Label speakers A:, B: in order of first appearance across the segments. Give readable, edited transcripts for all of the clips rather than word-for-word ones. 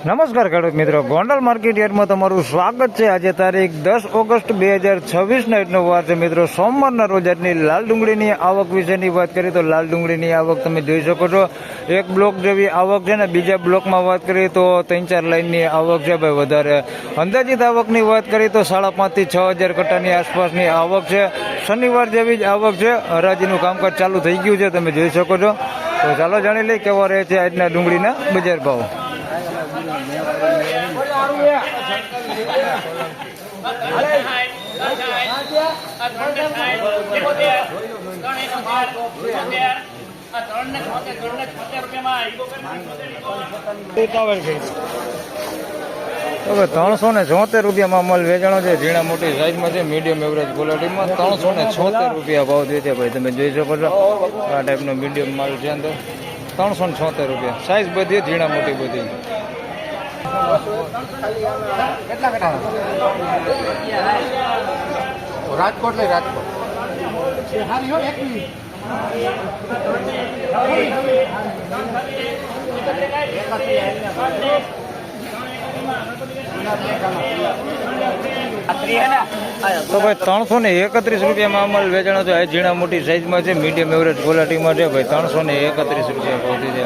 A: નમસ્કાર ખેડૂત મિત્રો, ગોંડલ માર્કેટ યાર્ડમાં તમારું સ્વાગત છે। આજે તારીખ 10 ઓગસ્ટ 2026 આજનો વાર છે મિત્રો, સોમવારના રોજ આજની લાલ ડુંગળીની આવક વિશેની વાત કરીએ તો લાલ ડુંગળીની આવક તમે જોઈ શકો છો। એક બ્લોક જેવી આવક છે ને બીજા બ્લોકમાં વાત કરીએ તો 3-4 લાઈનની આવક છે ભાઈ વધારે। અંદાજિત આવકની વાત કરીએ તો 5,500 થી 6,000 કટ્ટાની આસપાસની આવક છે। શનિવાર જેવી જ આવક છે। હરાજીનું કામકાજ ચાલુ થઈ ગયું છે, તમે જોઈ શકો છો। તો ચાલો જાણી લઈએ કેવા રહે છે આજના ડુંગળીના બજાર ભાવ। હવે 376 રૂપિયામાં માલ વેચાણો છે। ઝીણા મોટી સાઈઝમાં છે, મીડિયમ એવરેજ ક્વોલિટીમાં 376 રૂપિયા ભાવ દે છે ભાઈ, તમે જોઈ શકો છો। આ ટાઈપનો મીડિયમ માલ છે અંદર 376 રૂપિયા। સાઈઝ બધી ઝીણા મોટી બધી।
B: રાજકોટ લઈ રાજકોટ
A: તો ભાઈ 331 રૂપિયામાં અમલ વેચાણો છે। ઝીણા મોટી સાઈઝમાં છે, મીડિયમ એવરેજ ક્વોલિટીમાં છે ભાઈ, 331 રૂપિયા ભાવથી છે।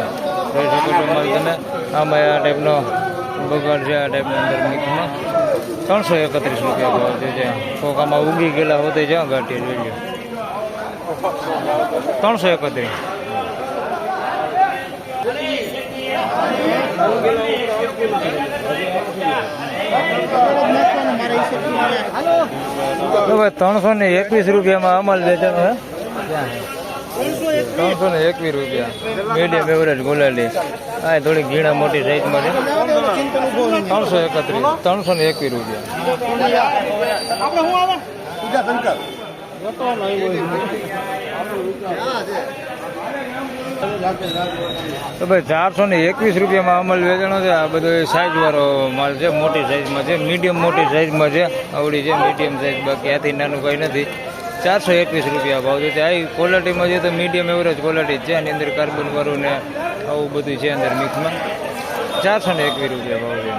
A: જોઈ શકો છો માલ તમે। આમાં આ ટાઈપનો બગાડ છે, આ ટાઈપનો અંદર મિક્સમાં 331 રૂપિયા ભાવથી છે। કોક આમાં ઉગી ગયેલા હોતે છે ગાંઠી જોઈ લો 331। તો ભાઈ 321 રૂપિયામાં અમલ વેચાણો છે। 321 રૂપિયા મીડિયમ એવરેજ ગોલાલી। હા થોડીક ઝીણા મોટી સાઈઝમાં છે। 321 રૂપિયા। તો ભાઈ 421 રૂપિયામાં અમલ વેચાણો છે। આ બધો સાઈઝ વાળો માલ છે, મોટી સાઈઝમાં છે, મીડિયમ મોટી સાઈઝમાં છે। આવડી છે મીડિયમ સાઈઝ, બાકી આથી નાનું કંઈ નથી। 421 રૂપિયા ભાવ છે। આ ક્વોલિટીમાં છે તો મીડિયમ એવરેજ ક્વોલિટી છે, આની અંદર કાર્બન વાળું ને આવું બધું છે અંદર મિક્સમાં। 421 રૂપિયા ભાવ છે।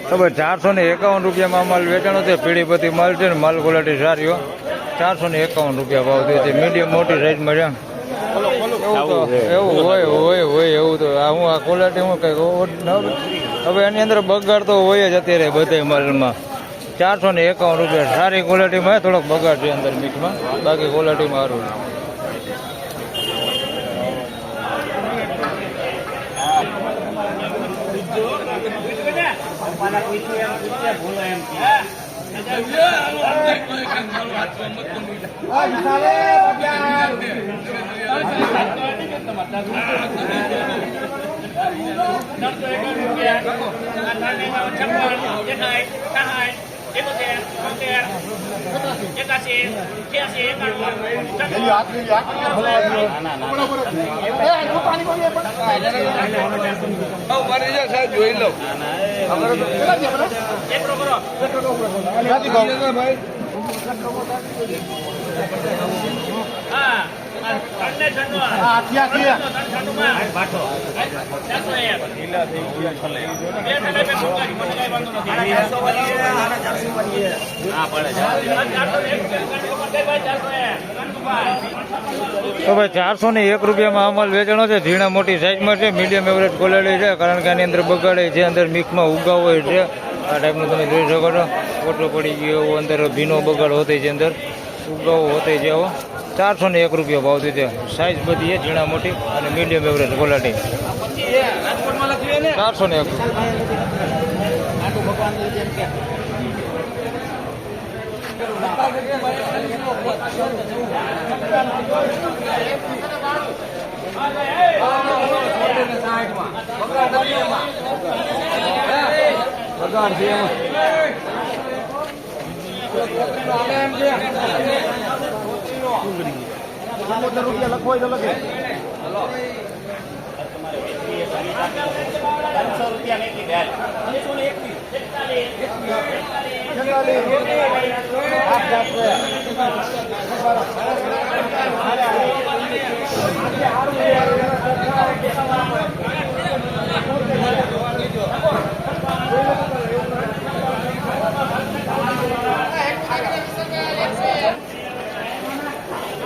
A: તો ભાઈ 451 રૂપિયામાં માલ વેચાણો છે। પીળીપતિ માલ છે ને માલ ક્વોલિટી સારી 451 રૂપિયા ભાવ થયો છે, મીડિયમ મોટી સાઈઝમાં છે। એવું હોય એવું તો હું આ ક્વોલિટી હું કઈ હવે એની અંદર બગાડ તો હોય જ અત્યારે બધા માલમાં। 451 રૂપિયા સારી ક્વોલિટીમાં, થોડોક બગાડ છે અંદર મિક્સમાં, બાકી ક્વોલિટીમાં સારું છે। જોઈ લો તો ભાઈ 401 રૂપિયામાં અમલ વેચાણો છે। ઝીણા મોટી સાઈઝમાં છે, મીડિયમ એવરેજ ક્વોલિટી છે, કારણ કે આની અંદર બગાડે છે, અંદર મિક્સમાં ઉગાવો છે। આ ટાઈપનું તમે જોઈ શકો છો, ઓટો પડી ગયો એવો અંદર ભીનો બગાડ હોતે છે, અંદર ઉગાવો હોતે છે એવો। 401 રૂપિયા ભાવથી છે। સાઈઝ બધી છે ઝીણા મોટી અને મીડિયમ એવરેજ ક્વોલિટી। 401।
B: રૂપિયા લખો તો લખે.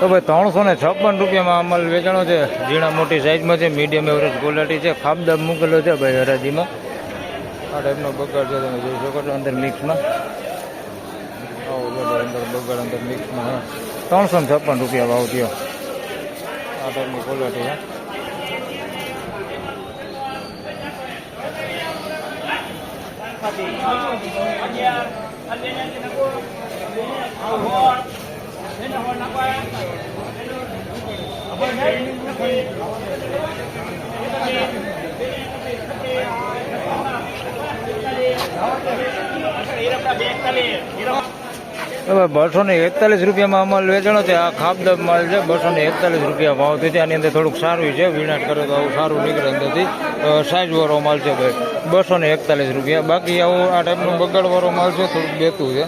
A: તો ભાઈ 356 રૂપિયામાં અમલ વેચાણો છે. ઝીણા મોટી સાઈઝમાં છે, મીડિયમ એવરેજ ક્વોલિટી છે, ખાબદાબ મૂકેલો છે ભાઈ હરાજીમાં. આ ટાઈપનો બગાડ છે, તમે જોઈ શકો છો અંદર મિક્સમાં. આવો બધો અંદર બગાડ અંદર મિક્સમાં 356 રૂપિયા ભાવ થયો. આ ટાઈપની ક્વોલિટી છે. હવે 241 રૂપિયામાં અમલ વેચાણો છે. આ ખાબદાબ માલ છે. 241 રૂપિયા ભાવ થયો છે. આની અંદર થોડુંક સારું છે, વિનાટ કરે તો આવું સારું નીકળે અંદરથી. સાઈઝ વાળો માલ છે ભાઈ 241 રૂપિયા. બાકી આવું આ ટાઈપનું બગાડ વાળો માલ છે, થોડુંક બેતું છે.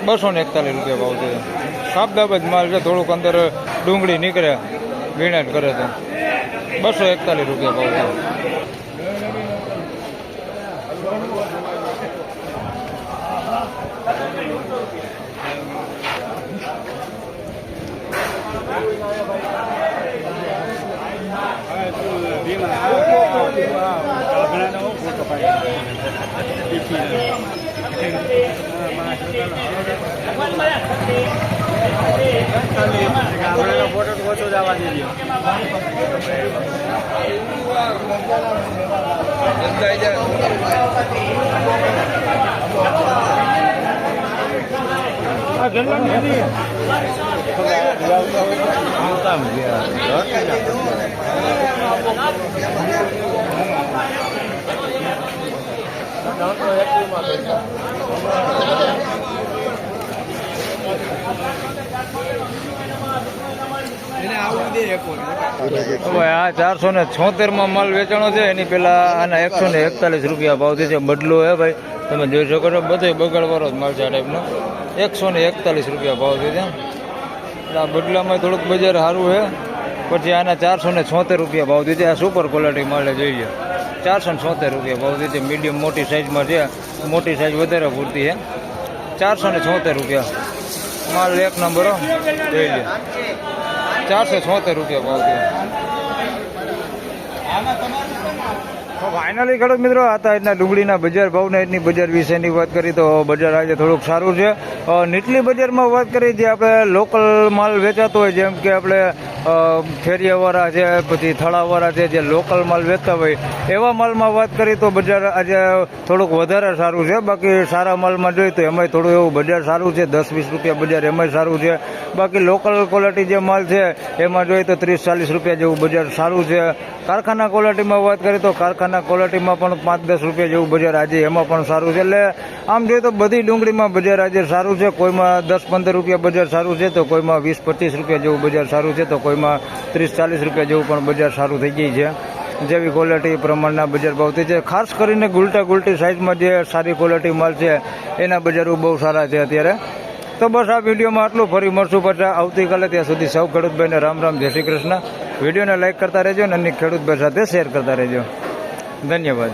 A: 241 રૂપિયા ભાવ છે. ખાબદાબ જ માલ છે, થોડુંક અંદર ડુંગળી નીકળે વિનાટ કરે તો 241 રૂપિયા ભાવ છે.
B: ફોટો જવા દેજો.
A: આ 476 માલ વેચાણો છે. એની પેલા આના 141 રૂપિયા ભાવ છે. બદલો હે ભાઈ, તમે જોઈ શકો છો. બધો બગાડવાળો જ માલ છે. આ ટાઈપનો 141 રૂપિયા ભાવ છે. આ બદલામાં થોડુંક બજાર સારું છે. પછી આના 476 રૂપિયા ભાવ છે. આ સુપર ક્વોલિટી માલે જોઈએ 476 રૂપિયા ભાવ છે. મીડિયમ મોટી સાઈઝમાં છે. મોટી સાઈઝ વધારે પૂરતી છે. 476 રૂપિયા માલ એક નંબર જોઈ લે. 476 રૂપિયા ભાવ છે. ફાઇનલી ખેડૂત મિત્રો આ આજના ડુંગળીના બજાર ભાવના એટલી બજાર વિશેની વાત કરી તો બજાર આજે થોડુંક સારું છે. નીચલી બજારમાં વાત કરી જે આપણે લોકલ માલ વેચાતો હોય, જેમ કે આપણે ફેરિયાવાળા છે, પછી થળાવાળા છે, જે લોકલ માલ વેચતા હોય એવા માલમાં વાત કરી તો બજાર આજે થોડુંક વધારે સારું છે. બાકી સારા માલમાં જોઈએ તો એમાંય થોડું એવું બજાર સારું છે. 10-20 રૂપિયા બજાર એમાંય સારું છે. બાકી લોકલ ક્વોલિટી જે માલ છે એમાં જોઈએ તો 30-40 રૂપિયા જેવું બજાર સારું છે. કારખાના ક્વોલિટીમાં વાત કરીએ તો કારખાના ક્વોલિટીમાં પણ 5-10 રૂપિયા જેવું બજાર આજે એમાં પણ સારું છે. એટલે આમ જોઈએ તો બધી ડુંગળીમાં બજાર આજે સારું છે. કોઈમાં 10-15 રૂપિયા બજાર સારું છે, તો કોઈમાં 20-25 રૂપિયા જેવું બજાર સારું છે, તો કોઈમાં 30-40 રૂપિયા જેવું પણ બજાર સારું થઈ ગઈ છે. જેવી ક્વોલિટી પ્રમાણના બજાર ભાવથી છે. ખાસ કરીને ગુલટી સાઇઝમાં જે સારી ક્વોલિટી માલ છે એના બજારો બહુ સારા છે અત્યારે. તો બસ આ વિડીયોમાં આટલું. ફરી મળશું પાછા આવતીકાલે. ત્યાં સુધી સૌ ખેડૂતભાઈને રામ રામ, જય શ્રી કૃષ્ણ. વિડીયોને લાઇક કરતા રહેજો અને અન્ય ખેડૂતભાઈ સાથે શેર કરતા રહેજો. ધન્યવાદ.